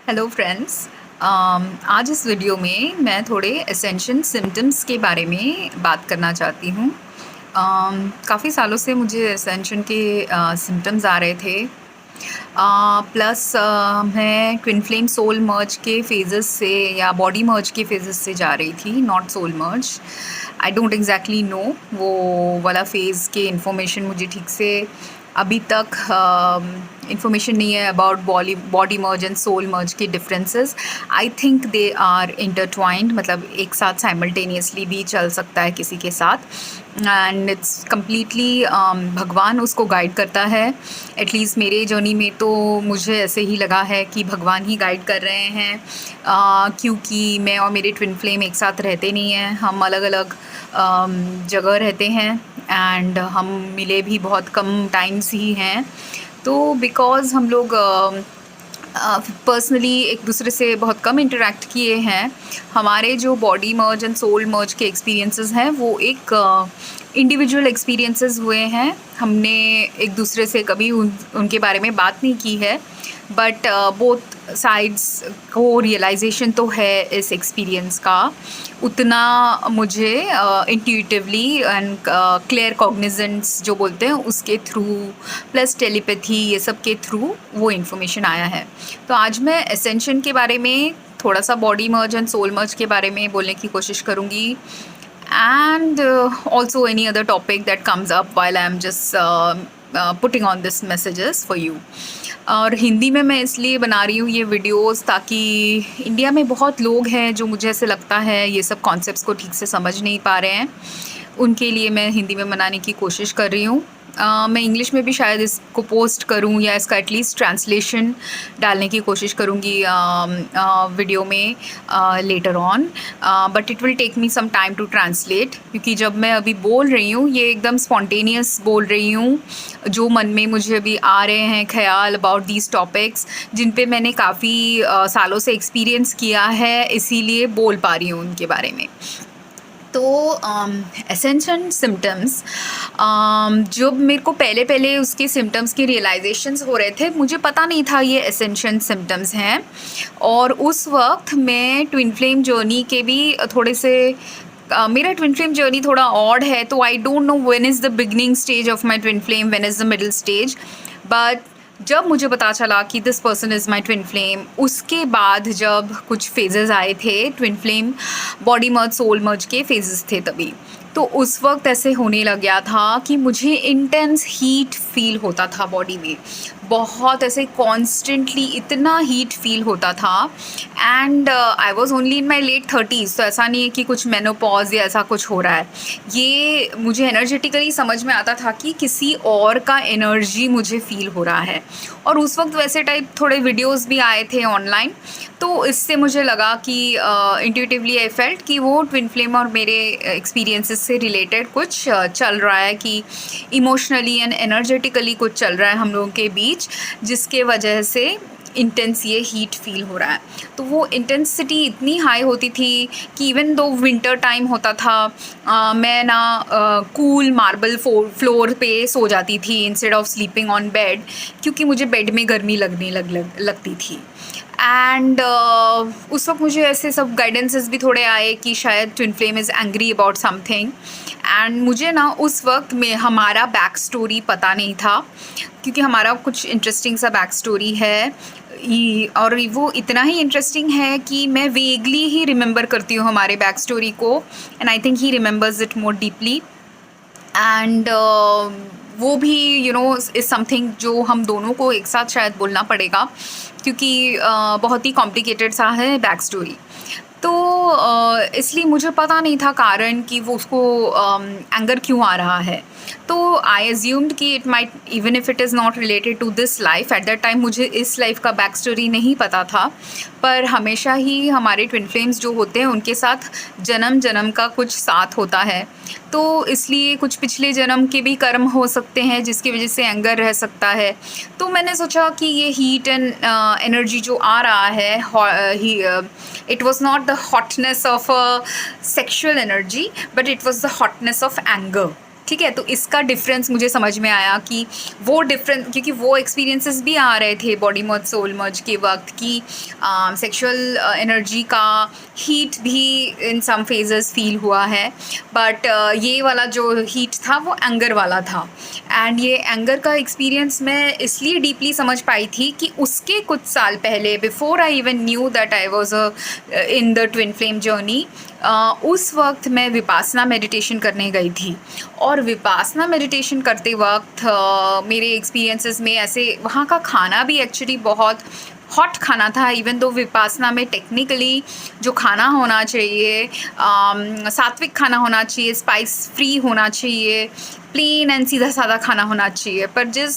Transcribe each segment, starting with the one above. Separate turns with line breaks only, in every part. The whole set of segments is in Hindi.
Hello friends. आज इस वीडियो में मैं थोड़े एसेंशियल सिम्टम्स के बारे में बात करना चाहती हूँ। काफ़ी सालों से मुझे एसेंशियल के सिम्टम्स आ रहे थे। प्लस मैं ट्विन फ्लेम सोल मर्ज के फेजेस से या बॉडी मर्ज के फेजेस से जा रही थी, not soul merge. I don't exactly know वो वाला फेज़ के इंफॉर्मेशन मुझे ठीक से अभी तक इंफॉर्मेशन नहीं है about body merge and soul merge के differences. I think they are intertwined, मतलब एक साथ साइमल्टेनियसली भी चल सकता है किसी के साथ, एंड इट्स कम्प्लीटली भगवान उसको गाइड करता है। एटलीस्ट मेरे जर्नी में तो मुझे ऐसे ही लगा है कि भगवान ही गाइड कर रहे हैं, क्योंकि मैं और मेरे ट्विन फ्लेम एक साथ रहते नहीं हैं, हम अलग अलग जगह रहते हैं एंड हम मिले भी बहुत कम टाइम्स ही हैं। तो बिकॉज़ हम लोग पर्सनली एक दूसरे से बहुत कम इंटरेक्ट किए हैं, हमारे जो body merge and soul merge के एक्सपीरियंसेस हैं वो एक इंडिविजुअल एक्सपीरियंसेस हुए हैं। हमने एक दूसरे से कभी उनके बारे में बात नहीं की है, बट बोथ साइड्स को रियलाइजेशन तो है इस एक्सपीरियंस का। उतना मुझे इंट्यूटिवली एंड क्लियर कॉग्निजेंस जो बोलते हैं उसके थ्रू, प्लस टेलीपैथी, ये सब के थ्रू वो इन्फॉर्मेशन आया है। तो आज मैं एसेंशन के बारे में, थोड़ा सा body merge and soul merge के बारे में बोलने की कोशिश करूँगी, and also any other topic that comes up while I am just putting on this messages for you. और हिंदी में मैं इसलिए बना रही हूँ ये वीडियोस ताकि इंडिया में बहुत लोग हैं जो मुझे ऐसे लगता है ये सब कॉन्सेप्ट्स को ठीक से समझ नहीं पा रहे हैं, उनके लिए मैं हिंदी में बनाने की कोशिश कर रही हूँ। मैं इंग्लिश में भी शायद इसको पोस्ट करूँ या इसका एटलीस्ट ट्रांसलेशन डालने की कोशिश करूँगी वीडियो में later on, but it will take me some time to translate, क्योंकि जब मैं अभी बोल रही हूँ ये एकदम स्पॉन्टेनियस बोल रही हूँ, जो मन में मुझे अभी आ रहे हैं ख्याल अबाउट दीज टॉपिक्स जिन पे मैंने काफ़ी सालों से एक्सपीरियंस किया है, इसीलिए बोल पा रही हूँ उनके बारे में। तो एसेंशियल सिम्टम्स, जब मेरे को पहले पहले उसके सिम्टम्स के रियलाइजेशंस हो रहे थे, मुझे पता नहीं था ये एसेंशियल सिम्टम्स हैं। और उस वक्त मैं ट्विन फ्लेम जर्नी के भी थोड़े से मेरा ट्विन फ्लेम जर्नी थोड़ा ऑड है, तो I don't know when is the beginning stage of my twin flame, when is the middle stage. But जब मुझे पता चला कि this person is my twin flame, उसके बाद जब कुछ फेजेस आए थे, ट्विन फ्लेम बॉडी मर्ज सोल मर्ज के फेजेस थे तभी, तो उस वक्त ऐसे होने लग गया था कि मुझे इंटेंस हीट फील होता था बॉडी में, बहुत ऐसे कॉन्स्टेंटली इतना हीट फील होता था। And I was only in my late 30s, तो ऐसा नहीं है कि कुछ मेनोपॉज या ऐसा कुछ हो रहा है। ये मुझे एनर्जेटिकली समझ में आता था कि किसी और का एनर्जी मुझे फील हो रहा है। और उस वक्त वैसे टाइप थोड़े वीडियोस भी आए थे ऑनलाइन, तो इससे मुझे लगा कि इंट्यूटिवली आई फेल्ट कि वो ट्विन फ्लेम और मेरे एक्सपीरियंसेस से रिलेटेड कुछ चल रहा है, कि इमोशनली एंड एनर्जेटिकली कुछ चल रहा है हम लोगों के बीच, जिसके वजह से इंटेंस ये हीट फील हो रहा है। तो वो इंटेंसिटी इतनी हाई होती थी कि इवन दो विंटर टाइम होता था, मैं ना कूल मार्बल फ्लोर पे सो जाती थी instead of sleeping on bed, क्योंकि मुझे बेड में गर्मी लगती थी। एंड उस वक्त मुझे ऐसे सब गाइडेंसेस भी थोड़े आए कि शायद twin flame is angry about something. And मुझे ना उस वक्त में हमारा बैक स्टोरी पता नहीं था, क्योंकि हमारा कुछ इंटरेस्टिंग सा बैक स्टोरी है, और वो इतना ही इंटरेस्टिंग है कि मैं वेगली ही रिमेंबर करती हूँ हमारे बैक स्टोरी को, and I think he remembers it more deeply. And वो भी इज़ समथिंग जो हम दोनों को एक साथ शायद बोलना पड़ेगा, क्योंकि बहुत ही कॉम्प्लिकेटेड सा है बैक स्टोरी। तो इसलिए मुझे पता नहीं था कारण कि वो उसको एंगर क्यों आ रहा है। तो आई एज्यूम्ड कि it might, even if it is not related to this life, at that time मुझे इस लाइफ का बैक स्टोरी नहीं पता था, पर हमेशा ही हमारे ट्विन फ्लेम्स जो होते हैं उनके साथ जन्म जन्म का कुछ साथ होता है, तो इसलिए कुछ पिछले जन्म के भी कर्म हो सकते हैं जिसकी वजह से एंगर रह सकता है। तो मैंने सोचा कि ये हीट एंड एनर्जी जो आ रहा है, it was not the hotness of a sexual energy, but it was the hotness of anger. ठीक है, तो इसका डिफरेंस मुझे समझ में आया कि वो डिफरेंस, क्योंकि वो एक्सपीरियंसेस भी आ रहे थे बॉडी मर्ज सोल मर्ज के वक्त की सेक्सुअल एनर्जी का हीट भी इन सम फेजेस फील हुआ है, बट ये वाला जो हीट था वो एंगर वाला था। एंड ये एंगर का एक्सपीरियंस मैं इसलिए डीपली समझ पाई थी कि उसके कुछ साल पहले, before I even knew that I was in the twin flame journey, उस वक्त मैं विपासना मेडिटेशन करने गई थी। और विपासना मेडिटेशन करते वक्त मेरे एक्सपीरियंसेस में ऐसे, वहाँ का खाना भी एक्चुअली बहुत हॉट खाना था। इवन दो विपासना में टेक्निकली जो खाना होना चाहिए, सात्विक खाना होना चाहिए, स्पाइस फ्री होना चाहिए, प्लेन एंड सीधा साधा खाना होना चाहिए, पर जिस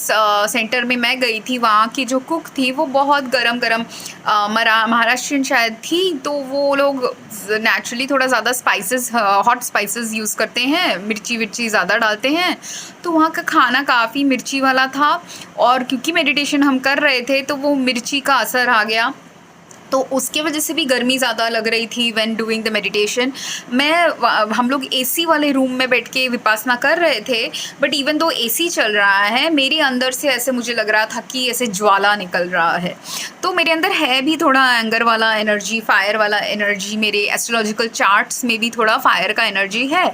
सेंटर में मैं गई थी वहाँ की जो कुक थी वो बहुत गरम गरम महाराष्ट्रियन शायद थी, तो वो लोग नेचुरली थोड़ा ज़्यादा स्पाइसेस, हॉट स्पाइसेस यूज़ करते हैं, मिर्ची विर्ची ज़्यादा डालते हैं, तो वहाँ का खाना काफ़ी मिर्ची वाला था। और क्योंकि मेडिटेशन हम कर रहे थे तो वो मिर्ची का असर आ गया, तो उसके वजह से भी गर्मी ज़्यादा लग रही थी व्हेन डूइंग द मेडिटेशन। हम लोग एसी वाले रूम में बैठ के विपासना कर रहे थे, बट इवन दो एसी चल रहा है, मेरे अंदर से ऐसे मुझे लग रहा था कि ऐसे ज्वाला निकल रहा है। तो मेरे अंदर है भी थोड़ा एंगर वाला एनर्जी, फायर वाला एनर्जी, मेरे एस्ट्रोलॉजिकल चार्ट्स में भी थोड़ा फायर का एनर्जी है।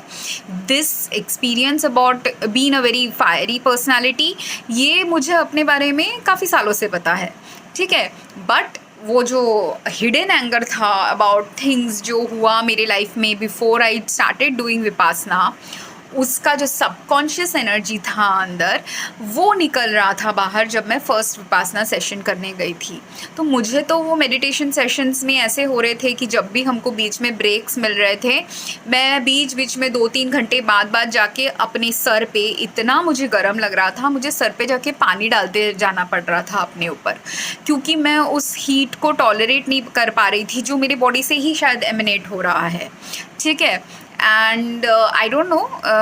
This experience about being a very fiery personality, ये मुझे अपने बारे में काफ़ी सालों से पता है, ठीक है। बट वो जो हिडन एंगर था अबाउट थिंग्स जो हुआ मेरे लाइफ में before I started doing Vipassana, उसका जो सबकॉन्शियस एनर्जी था अंदर, वो निकल रहा था बाहर जब मैं फ़र्स्ट विपासना सेशन करने गई थी। तो मुझे तो वो मेडिटेशन सेशंस में ऐसे हो रहे थे कि जब भी हमको बीच में ब्रेक्स मिल रहे थे, मैं बीच बीच में 2-3 घंटे बाद जाके अपने सर पे, इतना मुझे गर्म लग रहा था, मुझे सर पे जाके पानी डालते जाना पड़ रहा था अपने ऊपर, क्योंकि मैं उस हीट को टॉलरेट नहीं कर पा रही थी जो मेरी बॉडी से ही शायद एमिनेट हो रहा है, ठीक है। एंड आई डोंट नो,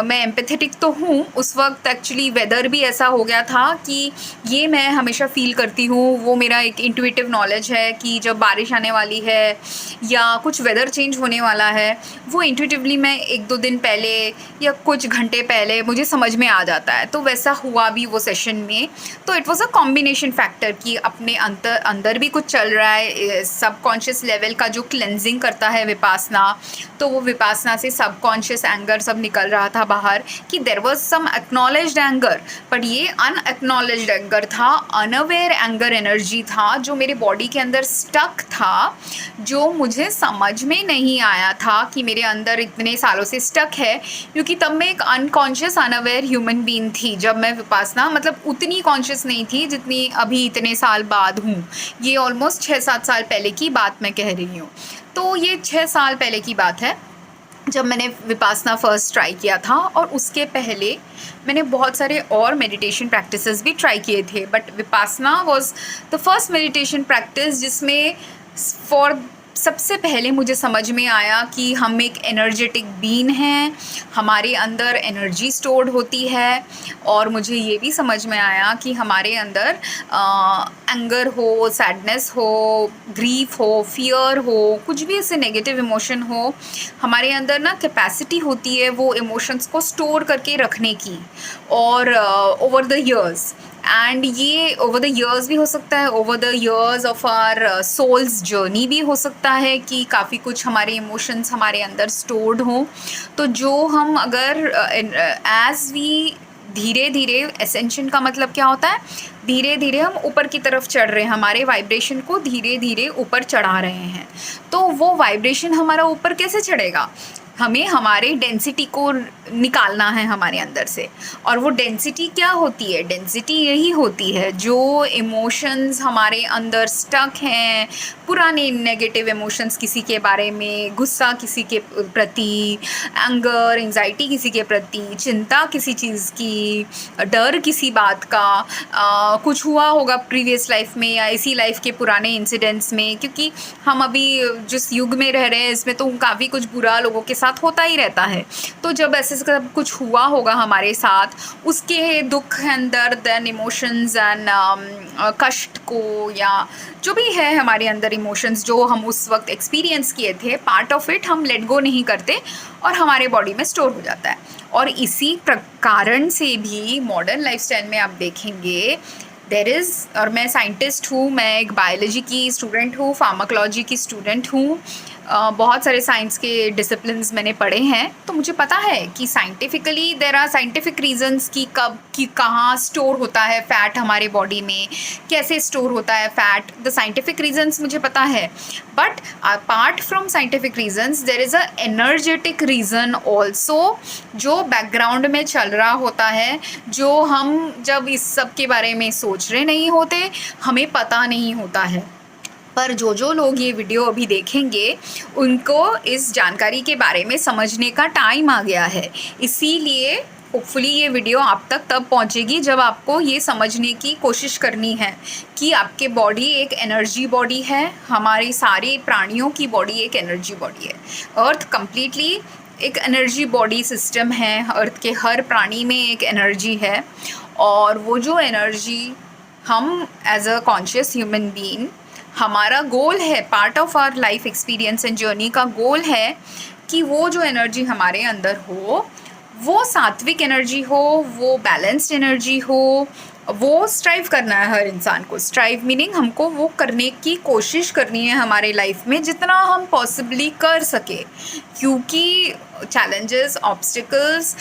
मैं एम्पैथेटिक तो हूँ। उस वक्त एक्चुअली वेदर भी ऐसा हो गया था कि ये मैं हमेशा फील करती हूँ, वो मेरा एक इंट्यूटिव नॉलेज है कि जब बारिश आने वाली है या कुछ वेदर चेंज होने वाला है, वो इंट्यूटिवली मैं 1-2 दिन पहले या कुछ घंटे पहले मुझे समझ में आ जाता है। तो वैसा हुआ भी वो सेशन में। तो it was a combination factor कि अपने अंदर भी कुछ चल रहा है, सबकॉन्शियस लेवल का जो क्लेंजिंग करता है विपासना, तो वो विपासना से सबकॉन्शियस एंगर सब निकल रहा था बाहर, कि there was some acknowledged anger, but ये अनएक्नॉलेज्ड एंगर था, अनअवेयर एंगर एनर्जी था जो मेरे बॉडी के अंदर स्टक था, जो मुझे समझ में नहीं आया था कि मेरे अंदर इतने सालों से स्टक है, क्योंकि तब मैं एक अनकॉन्शियस अनअवेयर ह्यूमन बीइंग थी जब मैं विपासना, मतलब उतनी कॉन्शियस नहीं थी जितनी अभी इतने साल बाद हूँ। ये ऑलमोस्ट 6-7 साल पहले की बात मैं कह रही हूँ। तो ये 6 साल पहले की बात है जब मैंने विपासना फ़र्स्ट ट्राई किया था, और उसके पहले मैंने बहुत सारे और मेडिटेशन प्रैक्टिसेस भी ट्राई किए थे, but Vipassana was the first meditation practice जिसमें सबसे पहले मुझे समझ में आया कि हम एक एनर्जेटिक बीन हैं, हमारे अंदर एनर्जी स्टोर्ड होती है, और मुझे ये भी समझ में आया कि हमारे अंदर एंगर हो, सैडनेस हो, ग्रीफ हो, फियर हो, कुछ भी ऐसे नेगेटिव इमोशन हो, हमारे अंदर ना कैपेसिटी होती है वो इमोशंस को स्टोर करके रखने की, और ओवर द ईयर्स, एंड ये ओवर द ईयर्स भी हो सकता है, over the years of our souls journey भी हो सकता है कि काफ़ी कुछ हमारे इमोशंस हमारे अंदर स्टोर्ड हों। तो जो हम अगर एज वी धीरे धीरे, एसेंशन का मतलब क्या होता है, धीरे धीरे हम ऊपर की तरफ चढ़ रहे हैं, हमारे वाइब्रेशन को धीरे धीरे ऊपर चढ़ा रहे हैं, तो वो वाइब्रेशन हमारा ऊपर कैसे चढ़ेगा, हमें हमारे डेंसिटी को निकालना है हमारे अंदर से। और वो डेंसिटी क्या होती है, डेंसिटी यही होती है जो इमोशंस हमारे अंदर स्टक हैं, पुराने नेगेटिव इमोशंस, किसी के बारे में गुस्सा, किसी के प्रति एंगर, एंजाइटी किसी के प्रति, चिंता किसी चीज़ की, डर किसी बात का, कुछ हुआ होगा प्रीवियस लाइफ में या इसी लाइफ के पुराने इंसिडेंट्स में, क्योंकि हम अभी जिस युग में रह रहे हैं इसमें तो काफ़ी कुछ बुरा लोगों के साथ होता ही रहता है। तो जब ऐसे सब कुछ हुआ होगा हमारे साथ, उसके दुख एंड दर्द एंड इमोशंस एंड कष्ट को, या जो भी है हमारे अंदर इमोशंस जो हम उस वक्त एक्सपीरियंस किए थे, पार्ट ऑफ इट हम लेट गो नहीं करते और हमारे बॉडी में स्टोर हो जाता है। और इसी कारण से भी मॉडर्न लाइफस्टाइल में आप देखेंगे देयर इज़, और मैं साइंटिस्ट हूँ, मैं एक बायोलॉजी की स्टूडेंट हूँ, फार्माकोलॉजी की स्टूडेंट हूँ, बहुत सारे साइंस के डिसिप्लिन्स मैंने पढ़े हैं, तो मुझे पता है कि scientifically there are scientific reasons कि कब कि कहाँ स्टोर होता है फ़ैट हमारे बॉडी में, कैसे स्टोर होता है फ़ैट, द साइंटिफिक रीजंस मुझे पता है। But apart from scientific reasons there is a energetic reason also, जो बैकग्राउंड में चल रहा होता है, जो हम जब इस सब के बारे में सोच रहे नहीं होते, हमें पता नहीं होता है। पर जो लोग ये वीडियो अभी देखेंगे उनको इस जानकारी के बारे में समझने का टाइम आ गया है। इसीलिए होपफुली ये वीडियो आप तक तब पहुंचेगी जब आपको ये समझने की कोशिश करनी है कि आपके बॉडी एक एनर्जी बॉडी है, हमारे सारे प्राणियों की बॉडी एक एनर्जी बॉडी है। अर्थ कम्प्लीटली एक एनर्जी बॉडी सिस्टम है, अर्थ के हर प्राणी में एक एनर्जी है, और वो जो एनर्जी हम as a conscious human being, हमारा गोल है, part of our life experience and journey का गोल है कि वो जो एनर्जी हमारे अंदर हो वो सात्विक एनर्जी हो, वो बैलेंस्ड एनर्जी हो, वो स्ट्राइव करना है हर इंसान को। स्ट्राइव मीनिंग हमको वो करने की कोशिश करनी है हमारे लाइफ में जितना हम पॉसिबली कर सके, क्योंकि चैलेंजेस, ऑब्स्टिकल्स,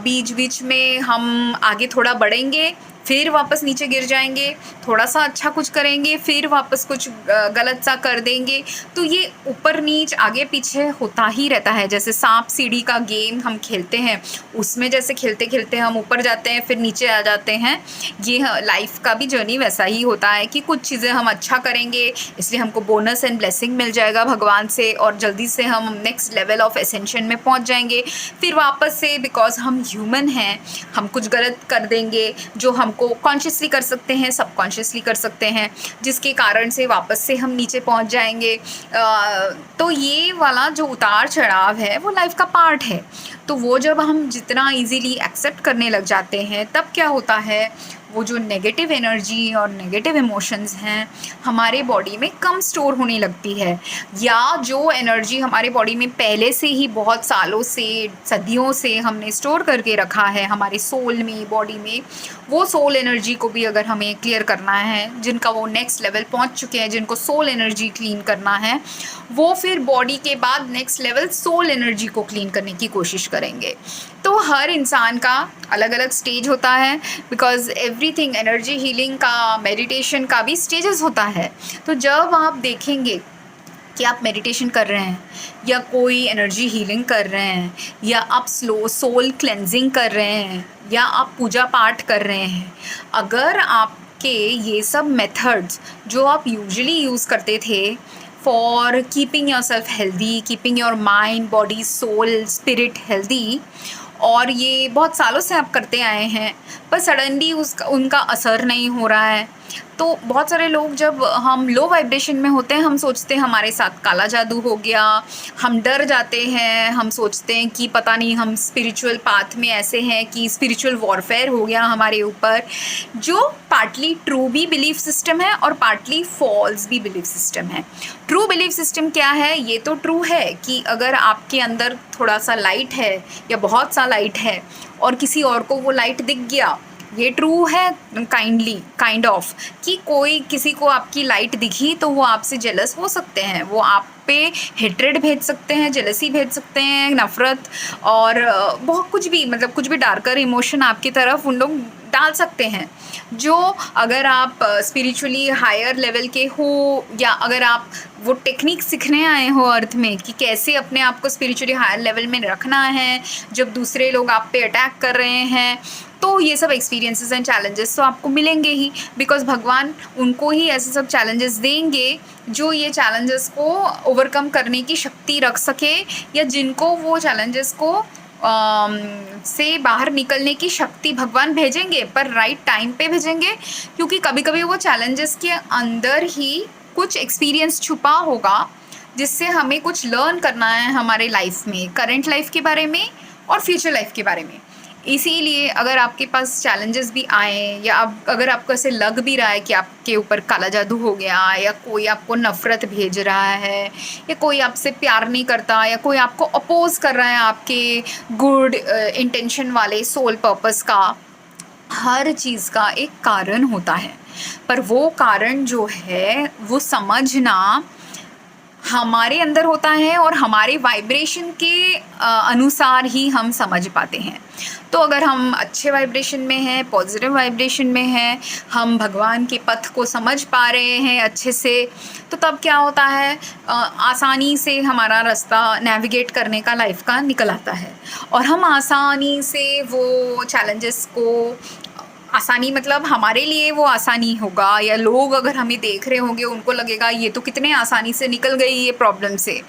बीच बीच में हम आगे थोड़ा बढ़ेंगे, फिर वापस नीचे गिर जाएंगे, थोड़ा सा अच्छा कुछ करेंगे, फिर वापस कुछ गलत सा कर देंगे, तो ये ऊपर नीच आगे पीछे होता ही रहता है। जैसे सांप सीढ़ी का गेम हम खेलते हैं, उसमें जैसे खेलते खेलते हम ऊपर जाते हैं फिर नीचे आ जाते हैं, ये लाइफ का भी जर्नी वैसा ही होता है कि कुछ चीज़ें हम अच्छा करेंगे इसलिए हमको बोनस एंड ब्लेसिंग मिल जाएगा भगवान से, और जल्दी से हम नेक्स्ट लेवल ऑफ एसेंशन में पहुंच जाएंगे। फिर वापस से बिकॉज हम ह्यूमन हैं, हम कुछ गलत कर देंगे जो हमको कॉन्शियसली कर सकते हैं, सबकॉन्शियसली कर सकते हैं, जिसके कारण से वापस से हम नीचे पहुंच जाएंगे। तो ये वाला जो उतार चढ़ाव है वो लाइफ का पार्ट है। तो वो जब हम जितना इजीली एक्सेप्ट करने लग जाते हैं तब क्या होता है, वो जो नेगेटिव एनर्जी और नेगेटिव इमोशंस हैं हमारे बॉडी में कम स्टोर होने लगती है, या जो एनर्जी हमारे बॉडी में पहले से ही बहुत सालों से, सदियों से हमने स्टोर करके रखा है हमारे सोल में, बॉडी में, वो सोल एनर्जी को भी अगर हमें क्लियर करना है, जिनका वो नेक्स्ट लेवल पहुंच चुके हैं, जिनको सोल एनर्जी क्लीन करना है, वो फिर बॉडी के बाद नेक्स्ट लेवल सोल एनर्जी को क्लीन करने की कोशिश करेंगे। तो हर इंसान का अलग अलग स्टेज होता है, बिकॉज एवरीथिंग, एनर्जी हीलिंग का, मेडिटेशन का भी स्टेजेस होता है। तो जब आप देखेंगे कि आप मेडिटेशन कर रहे हैं, या कोई एनर्जी हीलिंग कर रहे हैं, या आप स्लो सोल क्लेंजिंग कर रहे हैं, या आप पूजा पाठ कर रहे हैं, अगर आपके ये सब मेथड्स जो आप यूजुअली यूज़ करते थे for keeping yourself healthy, keeping your mind, body, soul, spirit healthy, और ये बहुत सालों से आप करते आए हैं, पर सडनली उनका असर नहीं हो रहा है, तो बहुत सारे लोग, जब हम लो वाइब्रेशन में होते हैं, हम सोचते हैं हमारे साथ काला जादू हो गया, हम डर जाते हैं, हम सोचते हैं कि पता नहीं हम स्पिरिचुअल पाथ में ऐसे हैं कि स्पिरिचुअल वॉरफेयर हो गया हमारे ऊपर, जो पार्टली ट्रू भी बिलीफ सिस्टम है और पार्टली फॉल्स भी बिलीफ सिस्टम है। ट्रू बिलीफ सिस्टम क्या है? ये तो ट्रू है कि अगर आपके अंदर थोड़ा सा लाइट है या बहुत सा लाइट है और किसी और को वो लाइट दिख गया, ये ट्रू है काइंड ऑफ कि कोई किसी को आपकी लाइट दिखी तो वो आपसे जेलस हो सकते हैं, वो आप पे हेट्रेड भेज सकते हैं, जेलसी भेज सकते हैं, नफ़रत और बहुत कुछ भी, मतलब कुछ भी डार्कर इमोशन आपकी तरफ उन लोग डाल सकते हैं। जो अगर आप स्पिरिचुअली हायर लेवल के हो, या अगर आप वो टेक्निक सीखने आए हो अर्थ में कि कैसे अपने आप को स्पिरिचुअली हायर लेवल में रखना है जब दूसरे लोग आप पे अटैक कर रहे हैं, तो ये सब एक्सपीरियंसेस एंड चैलेंजेस तो आपको मिलेंगे ही, बिकॉज भगवान उनको ही ऐसे सब चैलेंजेस देंगे जो ये चैलेंजेस को ओवरकम करने की शक्ति रख सके, या जिनको वो चैलेंजेस को से बाहर निकलने की शक्ति भगवान भेजेंगे, पर राइट टाइम पे भेजेंगे, क्योंकि कभी कभी वो चैलेंजेस के अंदर ही कुछ एक्सपीरियंस छुपा होगा जिससे हमें कुछ लर्न करना है हमारे लाइफ में, करंट लाइफ के बारे में और फ्यूचर लाइफ के बारे में। इसीलिए अगर आपके पास चैलेंजेस भी आए या अगर आपको ऐसे लग भी रहा है कि आपके ऊपर काला जादू हो गया, या कोई आपको नफ़रत भेज रहा है, या कोई आपसे प्यार नहीं करता, या कोई आपको अपोज कर रहा है आपके गुड इंटेंशन वाले सोल पर्पस का, हर चीज़ का एक कारण होता है। पर वो कारण जो है वो समझना हमारे अंदर होता है और हमारे वाइब्रेशन के अनुसार ही हम समझ पाते हैं। तो अगर हम अच्छे वाइब्रेशन में हैं, पॉजिटिव वाइब्रेशन में हैं, हम भगवान के पथ को समझ पा रहे हैं अच्छे से, तो तब क्या होता है, आसानी से हमारा रास्ता नेविगेट करने का लाइफ का निकल आता है और हम आसानी से वो चैलेंजेस को, आसानी मतलब हमारे लिए वो आसानी होगा, या लोग अगर हमें देख रहे होंगे उनको लगेगा ये तो कितने आसानी से निकल गई ये प्रॉब्लम से,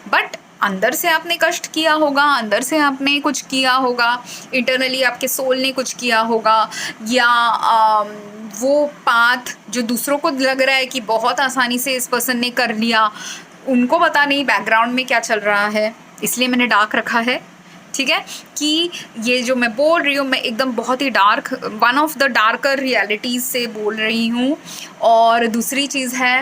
बट अंदर से आपने कष्ट किया होगा, अंदर से आपने कुछ किया होगा, इंटरनली आपके सोल ने कुछ किया होगा, या वो पाथ जो दूसरों को लग रहा है कि बहुत आसानी से इस पर्सन ने कर लिया, उनको पता नहीं बैकग्राउंड में क्या चल रहा है, इसलिए मैंने डार्क रखा है। ठीक है, कि ये जो मैं बोल रही हूँ मैं एकदम बहुत ही dark, one of the darker realities से बोल रही हूँ। और दूसरी चीज़ है,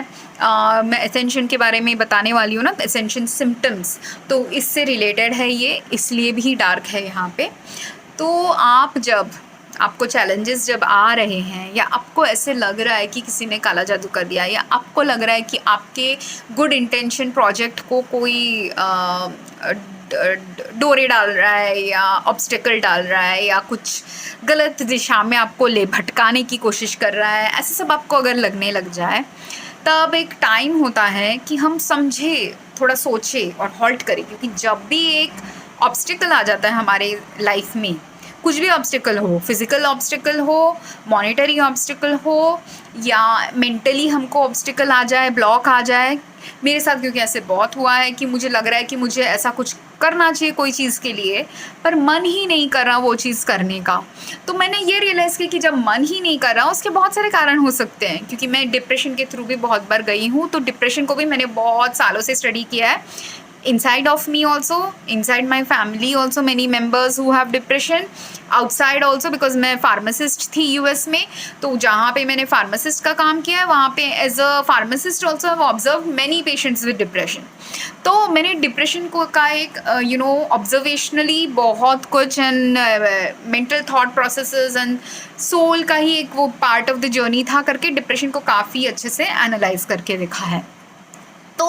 मैं एसेंशन के बारे में बताने वाली हूँ ना, एसेंशन सिम्टम्स, तो इससे रिलेटेड है ये, इसलिए भी डार्क है यहाँ पे। तो आप जब आपको चैलेंजेस जब आ रहे हैं, या आपको ऐसे लग रहा है कि किसी ने काला जादू कर दिया, या आपको लग रहा है कि आपके गुड इंटेंशन प्रोजेक्ट को कोई डोरे डाल रहा है या ऑब्स्टेकल डाल रहा है, या कुछ गलत दिशा में आपको ले भटकाने की कोशिश कर रहा है, ऐसे सब आपको अगर लगने लग जाए, तब एक टाइम होता है कि हम समझे, थोड़ा सोचे और हॉल्ट करें। क्योंकि जब भी एक ऑब्स्टेकल आ जाता है हमारे लाइफ में, कुछ भी ऑब्स्टेकल हो, फिज़िकल ऑब्स्टेकल हो, मॉनेटरी ऑब्स्टेकल हो, या मेंटली हमको ऑब्स्टेकल आ जाए, ब्लॉक आ जाए, मेरे साथ क्योंकि ऐसे बहुत हुआ है कि मुझे लग रहा है कि मुझे ऐसा कुछ करना चाहिए कोई चीज़ के लिए, पर मन ही नहीं कर रहा वो चीज़ करने का। तो मैंने ये रियलाइज़ किया कि जब मन ही नहीं कर रहा, उसके बहुत सारे कारण हो सकते हैं। क्योंकि मैं डिप्रेशन के थ्रू भी बहुत बार गई हूँ, तो डिप्रेशन को भी मैंने बहुत सालों से स्टडी किया है। inside of me also, inside my family also, many members who have depression, outside also, because मैं फार्मासिस्ट थी यूएस में, तो जहाँ पे मैंने फार्मासिस्ट का काम किया है वहाँ पे as a pharmacist also have observe many patients with depression. तो मैंने डिप्रेशन को का एक ऑब्जर्वेशनली बहुत कुछ, and mental thought processes and soul का ही एक वो पार्ट ऑफ द जर्नी था करके डिप्रेशन को काफ़ी अच्छे से एनालाइज करके देखा है। तो